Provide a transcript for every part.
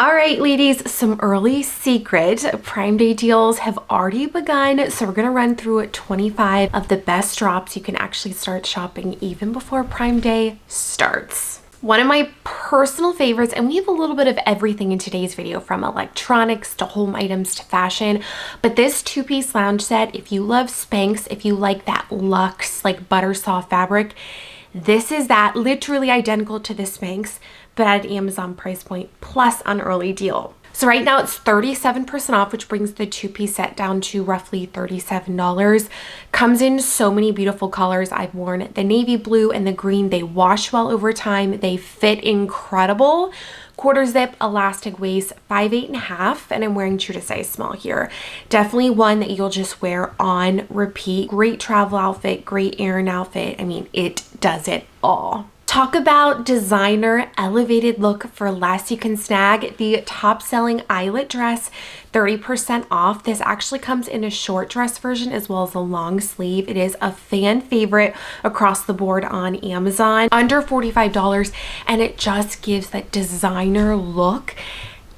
All right, ladies, some early secret Prime Day deals have already begun. So we're going to run through 25 of the best drops you can actually start shopping even before Prime Day starts. One of my personal favorites, and we have a little bit of everything in today's video, from electronics to home items to fashion, but this two-piece lounge set, if you love Spanx, if you like that luxe, like butter soft fabric, this is that, literally identical to the Spanx, but at an Amazon price point plus an early deal. So right now it's 37% off, which brings the two-piece set down to roughly $37. Comes in so many beautiful colors. I've worn the navy blue and the green. They wash well over time. They fit incredible. Quarter zip, elastic waist, 5'8.5", and I'm wearing true to size small here. Definitely one that you'll just wear on repeat. Great travel outfit, great errand outfit. I mean, it does it all. Talk about designer elevated look for less. You can snag the top selling eyelet dress 30% off. This actually comes in a short dress version as well as a long sleeve. It is a fan favorite across the board on Amazon, under $45, and it just gives that designer look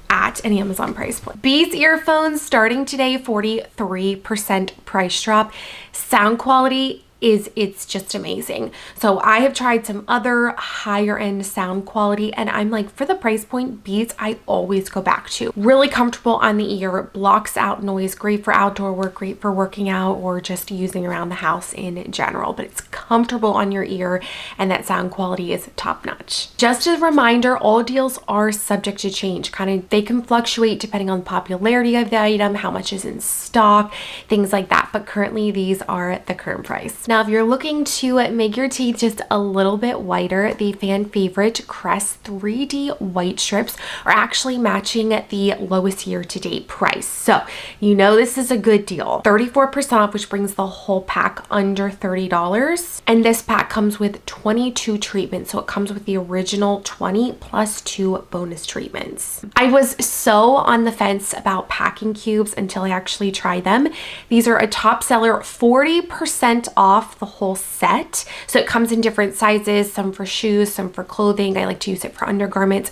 at an Amazon price point. Beats earphones starting today, 43% price drop. Sound quality it's just amazing. So I have tried some other higher end sound quality, and I'm like, for the price point, Beats I always go back to. Really comfortable on the ear, blocks out noise, great for outdoor work, great for working out or just using around the house in general, but it's comfortable on your ear and that sound quality is top notch. Just a reminder, all deals are subject to change. They can fluctuate depending on the popularity of the item, how much is in stock, things like that, but currently these are the current price. Now, if you're looking to make your teeth just a little bit whiter, the fan favorite Crest 3D white strips are actually matching the lowest year-to-date price. So you know this is a good deal. 34% off, which brings the whole pack under $30. And this pack comes with 22 treatments. So it comes with the original 20 plus 2 bonus treatments. I was so on the fence about packing cubes until I actually tried them. These are a top seller, 40% off the whole set. So it comes in different sizes, some for shoes, some for clothing. I like to use it for undergarments.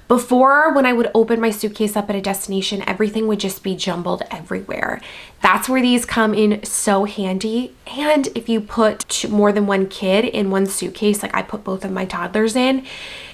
Before, when I would open my suitcase up at a destination, everything would just be jumbled everywhere. That's where these come in so handy. And if you put more than one kid in one suitcase, like I put both of my toddlers in,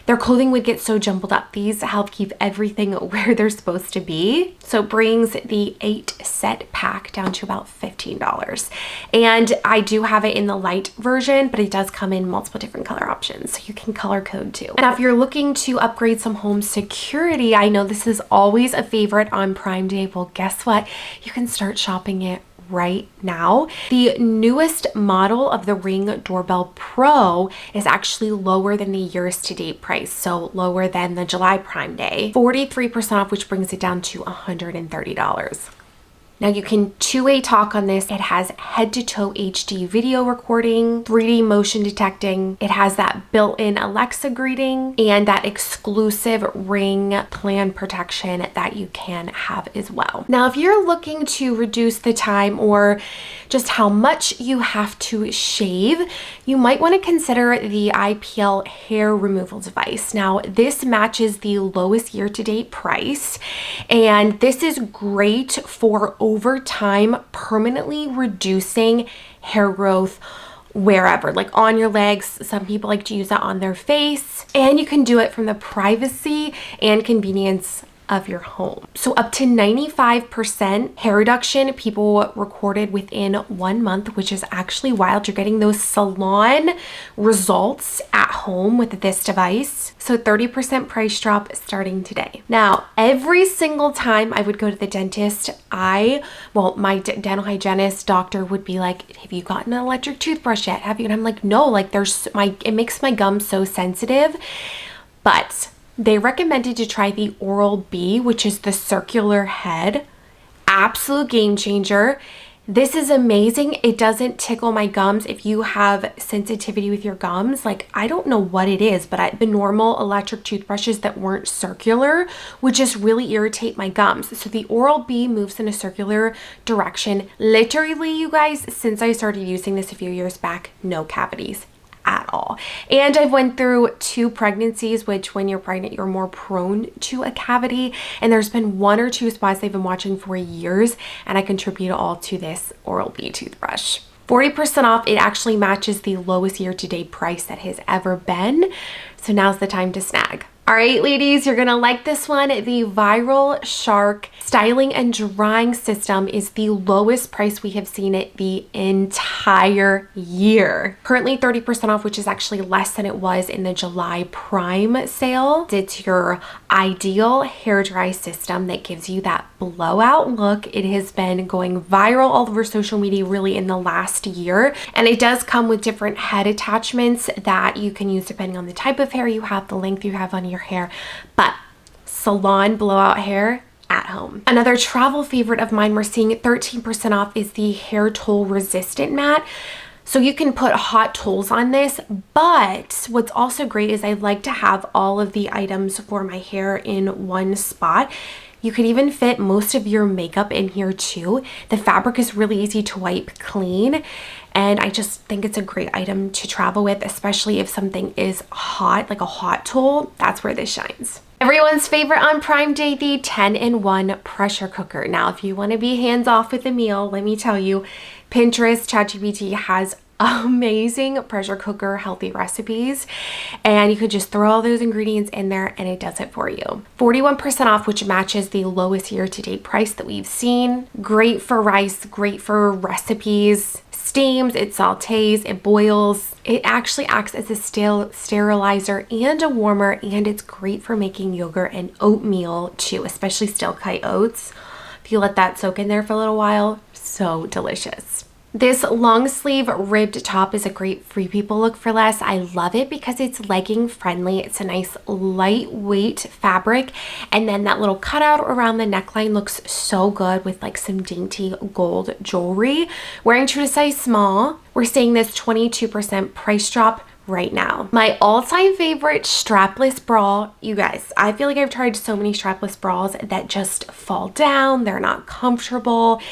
their clothing would get so jumbled up. These help keep everything where they're supposed to be. So it brings the 8-set pack down to about $15. And I do have it in the light version, but it does come in multiple different color options. So you can color code too. And if you're looking to upgrade some home security, I know this is always a favorite on Prime Day. Well, guess what? You can start shopping it right now. The newest model of the Ring Doorbell Pro is actually lower than the years to date price, so lower than the July Prime Day. 43% off, which brings it down to $130. Now you can two-way talk on this. It has head-to-toe HD video recording, 3D motion detecting. It has that built-in Alexa greeting and that exclusive Ring plan protection that you can have as well. Now, if you're looking to reduce the time or just how much you have to shave, you might want to consider the IPL hair removal device. Now, this matches the lowest year-to-date price, and this is great for over time permanently reducing hair growth wherever, like on your legs. Some people like to use that on their face, and you can do it from the privacy and convenience of your home. So up to 95% hair reduction people recorded within 1 month, which is actually wild. You're getting those salon results at home with this device. So 30% price drop starting today. Now, every single time I would go to the dentist, my dental hygienist doctor would be like, have you gotten an electric toothbrush yet? Have you? And I'm like, no, like it makes my gums so sensitive. But they recommended to try the Oral-B, which is the circular head. Absolute game changer. This is amazing. It doesn't tickle my gums. If you have sensitivity with your gums, like I don't know what it is, but the normal electric toothbrushes that weren't circular would just really irritate my gums. So the Oral-B moves in a circular direction. Literally, you guys, since I started using this a few years back, no cavities at all. And I've went through 2 pregnancies, which when you're pregnant, you're more prone to a cavity. And there's been 1 or 2 spots I've been watching for years, and I contribute it all to this Oral-B toothbrush. 40% off. It actually matches the lowest year-to-date price that has ever been. So now's the time to snag. All right, ladies, you're gonna like this one. The Viral Shark styling and drying system is the lowest price we have seen it the entire year. Currently 30% off, which is actually less than it was in the July Prime sale. It's your ideal hair dry system that gives you that blowout look. It has been going viral all over social media really in the last year. And it does come with different head attachments that you can use depending on the type of hair you have, the length you have on your hair, but salon blowout hair at home. Another travel favorite of mine we're seeing 13% off is the hair tool resistant mat. So you can put hot tools on this, but what's also great is I like to have all of the items for my hair in one spot. You could even fit most of your makeup in here too. The fabric is really easy to wipe clean, and I just think it's a great item to travel with, especially if something is hot, like a hot tool. That's where this shines. Everyone's favorite on Prime Day, the 10-in-1 pressure cooker. Now, if you want to be hands off with a meal, let me tell you, Pinterest, ChatGPT has amazing pressure cooker healthy recipes, and you could just throw all those ingredients in there and it does it for you. 41% off, which matches the lowest year-to-date price that we've seen. Great for rice, great for recipes. Steams, it sautés, it boils. It actually acts as a sterilizer and a warmer, and it's great for making yogurt and oatmeal too, especially steel cut oats. If you let that soak in there for a little while, so delicious. This long sleeve ribbed top is a great free people look for less. I love it because it's legging friendly. It's a nice lightweight fabric, and then that little cutout around the neckline looks so good with like some dainty gold jewelry. Wearing true to size small, we're seeing this 22% price drop right now. My all-time favorite strapless bra. You guys, I feel like I've tried so many strapless bras that just fall down. They're not comfortable.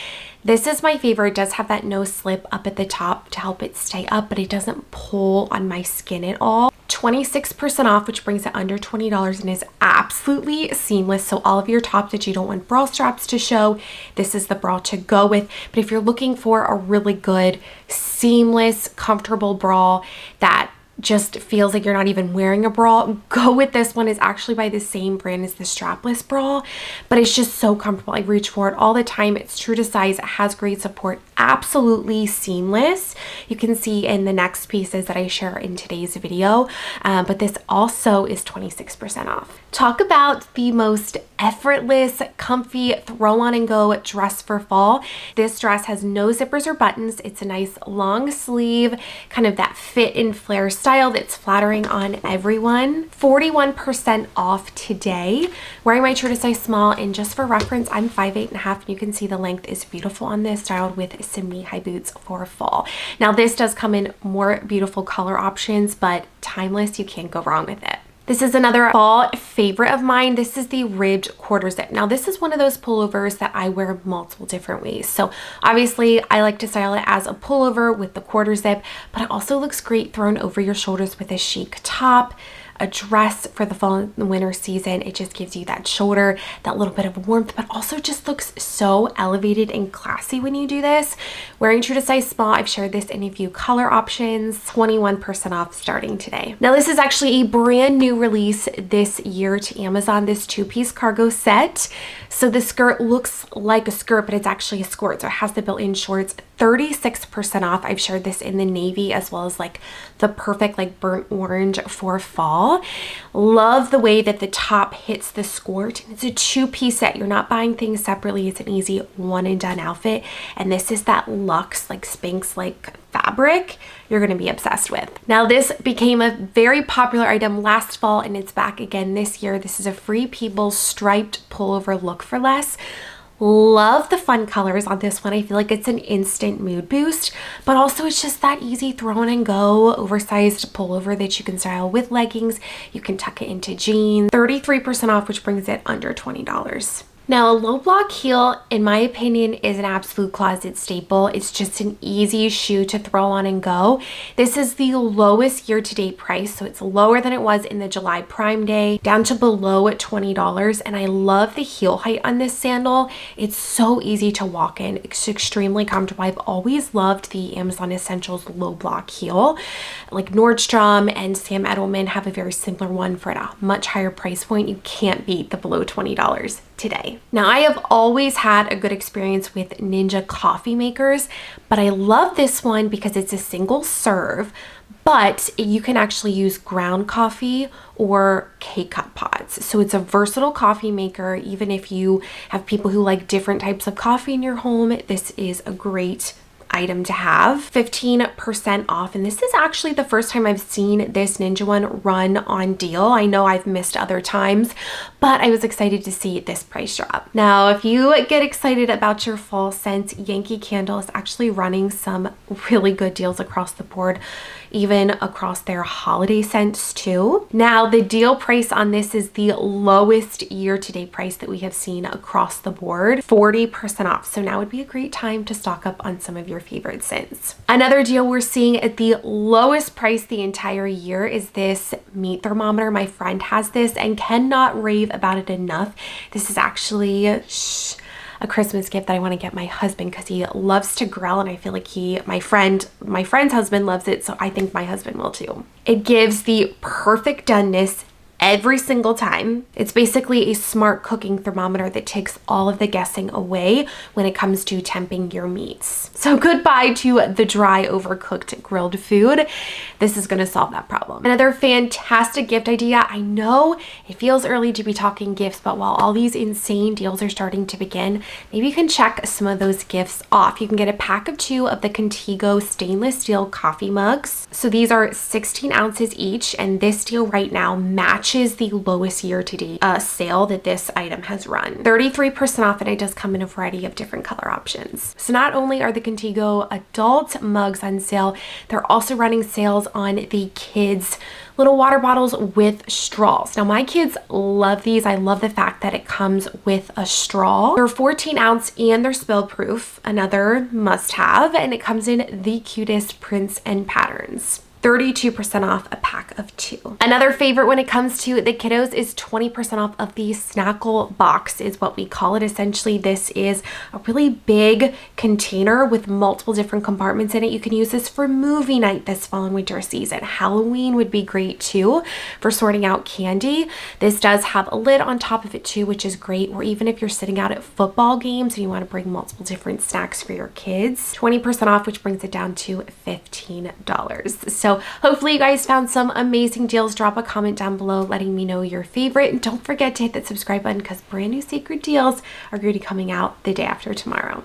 This is my favorite. It does have that no slip up at the top to help it stay up, but it doesn't pull on my skin at all. 26% off, which brings it under $20 and is absolutely seamless. So all of your tops that you don't want bra straps to show, this is the bra to go with. But if you're looking for a really good, seamless, comfortable bra that just feels like you're not even wearing a bra, go with this one. It's actually by the same brand as the strapless bra, but it's just so comfortable. I reach for it all the time. It's true to size. It has great support. Absolutely seamless. You can see in the next pieces that I share in today's video, but this also is 26% off. Talk about the most effortless, comfy, throw on and go dress for fall. This dress has no zippers or buttons. It's a nice long sleeve, kind of that fit and flare style that's flattering on everyone. 41% off today. Wearing my true to size small, and just for reference, I'm 5'8.5", and you can see the length is beautiful on this, styled with some knee-high boots for fall. Now this does come in more beautiful color options, but timeless, you can't go wrong with it. This is another fall favorite of mine. This is the ribbed quarter zip. Now this is one of those pullovers that I wear multiple different ways. So obviously I like to style it as a pullover with the quarter zip, but it also looks great thrown over your shoulders with a chic top, a dress for the fall and winter season. It just gives you that shoulder, that little bit of warmth, but also just looks so elevated and classy when you do this. Wearing true to size small, I've shared this in a few color options. 21% off starting today. Now this is actually a brand new release this year to Amazon, this 2-piece cargo set. So the skirt looks like a skirt, but it's actually a skirt. So it has the built-in shorts. 36% off. I've shared this in the navy as well as like the perfect like burnt orange for fall. Love the way that the top hits the skirt. It's a 2-piece set. You're not buying things separately. It's an easy one and done outfit. And this is that luxe like Spanx like fabric you're going to be obsessed with. Now this became a very popular item last fall and it's back again this year. This is a Free People striped pullover look for less. Love the fun colors on this one. I feel like it's an instant mood boost, but also it's just that easy throw on and go oversized pullover that you can style with leggings. You can tuck it into jeans. 33% off, which brings it under $20. Now, a low block heel, in my opinion, is an absolute closet staple. It's just an easy shoe to throw on and go. This is the lowest year-to-date price, so it's lower than it was in the July Prime Day, down to below $20. And I love the heel height on this sandal. It's so easy to walk in. It's extremely comfortable. I've always loved the Amazon Essentials low block heel. Like Nordstrom and Sam Edelman have a very similar one for a much higher price point. You can't beat the below $20 today. Now, I have always had a good experience with Ninja coffee makers, but I love this one because it's a single serve, but you can actually use ground coffee or K-cup pods. So it's a versatile coffee maker. Even if you have people who like different types of coffee in your home, this is a great item to have. 15% off, and this is actually the first time I've seen this Ninja one run on deal. I know I've missed other times, but I was excited to see this price drop. Now, if you get excited about your fall scents, Yankee Candle is actually running some really good deals across the board, even across their holiday scents too. Now, the deal price on this is the lowest year-to-date price that we have seen across the board, 40% off. So now would be a great time to stock up on some of your favorite scents. Another deal we're seeing at the lowest price the entire year is this meat thermometer. My friend has this and cannot rave about it enough. This is actually a Christmas gift that I want to get my husband because he loves to grill, and I feel like my friend's husband loves it, so I think my husband will too. It gives the perfect doneness every single time. It's basically a smart cooking thermometer that takes all of the guessing away when it comes to temping your meats. So goodbye to the dry, overcooked grilled food. This is going to solve that problem. Another fantastic gift idea. I know it feels early to be talking gifts, but while all these insane deals are starting to begin, maybe you can check some of those gifts off. You can get a pack of 2 of the Contigo stainless steel coffee mugs. So these are 16 ounces each, and this deal right now matches the lowest year-to-date sale that this item has run. 33% off, and it does come in a variety of different color options. So not only are the Contigo adult mugs on sale, they're also running sales on the kids' little water bottles with straws. Now, my kids love these. I love the fact that it comes with a straw. They're 14 ounce and they're spill proof, another must have, and it comes in the cutest prints and patterns. 32% off a pack of 2. Another favorite when it comes to the kiddos is 20% off of the Snackle box is what we call it. Essentially, this is a really big container with multiple different compartments in it. You can use this for movie night this fall and winter season. Halloween would be great too for sorting out candy. This does have a lid on top of it too, which is great. Or even if you're sitting out at football games and you want to bring multiple different snacks for your kids, 20% off, which brings it down to $15. So hopefully you guys found some amazing deals. Drop a comment down below letting me know your favorite. And don't forget to hit that subscribe button because brand new secret deals are going to be coming out the day after tomorrow.